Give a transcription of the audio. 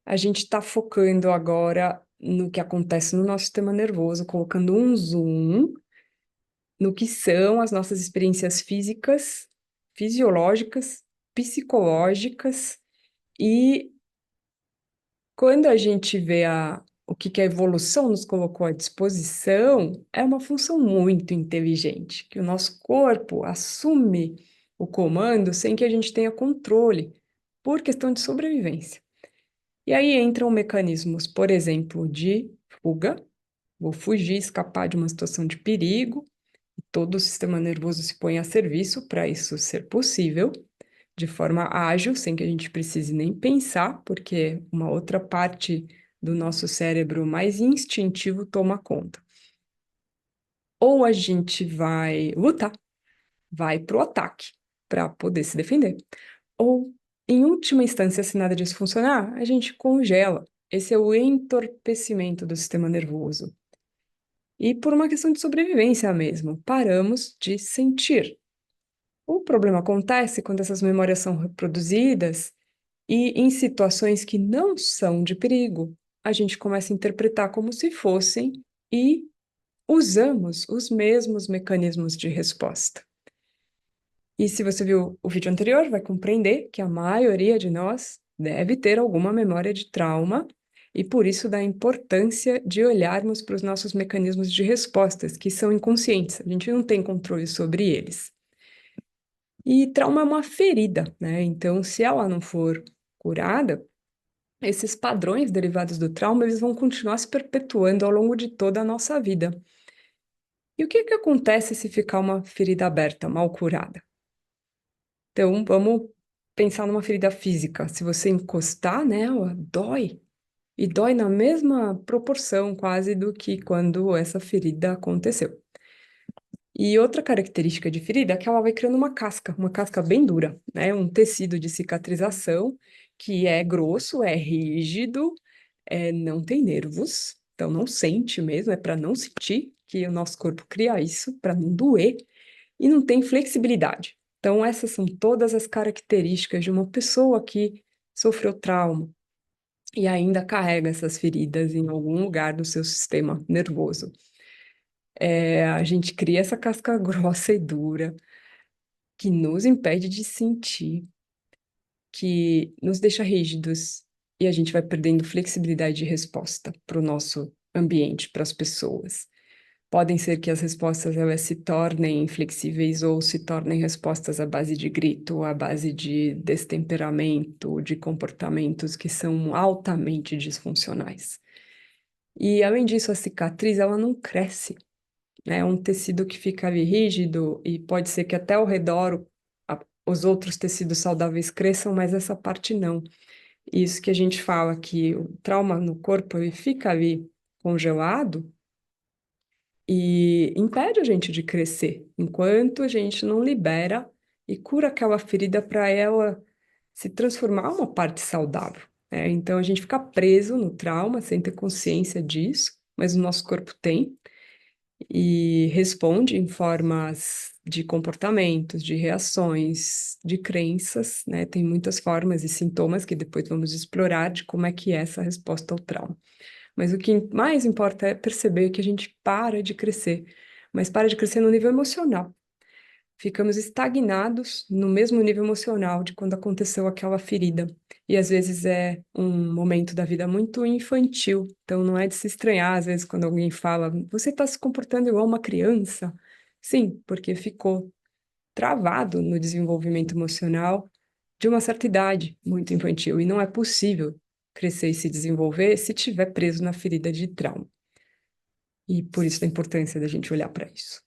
A gente está focando agora no que acontece no nosso sistema nervoso, colocando um zoom no que são as nossas experiências físicas, fisiológicas, psicológicas, e quando a gente vê o que a evolução nos colocou à disposição, é uma função muito inteligente, que o nosso corpo assume o comando sem que a gente tenha controle, por questão de sobrevivência. E aí entram mecanismos, por exemplo, de fuga, vou fugir, escapar de uma situação de perigo, e todo o sistema nervoso se põe a serviço para isso ser possível, de forma ágil, sem que a gente precise nem pensar, porque uma outra parte do nosso cérebro mais instintivo toma conta. Ou a gente vai lutar, vai para o ataque, para poder se defender. Ou, em última instância, se nada disso funcionar, a gente congela. Esse é o entorpecimento do sistema nervoso. E por uma questão de sobrevivência mesmo, paramos de sentir. O problema acontece quando essas memórias são reproduzidas e em situações que não são de perigo, a gente começa a interpretar como se fossem e usamos os mesmos mecanismos de resposta. E se você viu o vídeo anterior, vai compreender que a maioria de nós deve ter alguma memória de trauma e por isso da importância de olharmos para os nossos mecanismos de respostas, que são inconscientes, a gente não tem controle sobre eles. E trauma é uma ferida, né? Então, se ela não for curada, esses padrões derivados do trauma, eles vão continuar se perpetuando ao longo de toda a nossa vida. E o que que acontece se ficar uma ferida aberta, mal curada? Então, vamos pensar numa ferida física. Se você encostar nela, dói. E dói na mesma proporção, quase, do que quando essa ferida aconteceu. E outra característica de ferida é que ela vai criando uma casca bem dura, né? Um tecido de cicatrização que é grosso, é rígido, não tem nervos, então não sente mesmo, é para não sentir que o nosso corpo cria isso, para não doer, e não tem flexibilidade. Então, essas são todas as características de uma pessoa que sofreu trauma e ainda carrega essas feridas em algum lugar do seu sistema nervoso. A gente cria essa casca grossa e dura que nos impede de sentir, que nos deixa rígidos e a gente vai perdendo flexibilidade de resposta para o nosso ambiente, para as pessoas. Podem ser que as respostas elas se tornem inflexíveis ou se tornem respostas à base de grito, à base de destemperamento, de comportamentos que são altamente disfuncionais. E além disso, a cicatriz ela não cresce, né? É um tecido que fica ali rígido e pode ser que até ao redor os outros tecidos saudáveis cresçam, mas essa parte não. Isso que a gente fala que o trauma no corpo ele fica ali congelado e impede a gente de crescer, enquanto a gente não libera e cura aquela ferida para ela se transformar uma parte saudável, né? Então a gente fica preso no trauma sem ter consciência disso, mas o nosso corpo tem e responde em formas de comportamentos, de reações, de crenças, né? Tem muitas formas e sintomas que depois vamos explorar de como é que é essa resposta ao trauma. Mas o que mais importa é perceber que a gente para de crescer, mas para de crescer no nível emocional. Ficamos estagnados no mesmo nível emocional de quando aconteceu aquela ferida. E às vezes é um momento da vida muito infantil. Então não é de se estranhar, às vezes, quando alguém fala, você está se comportando igual uma criança. Sim, porque ficou travado no desenvolvimento emocional de uma certa idade, muito infantil. E não é possível crescer e se desenvolver se estiver preso na ferida de trauma. E por isso a importância da gente olhar para isso.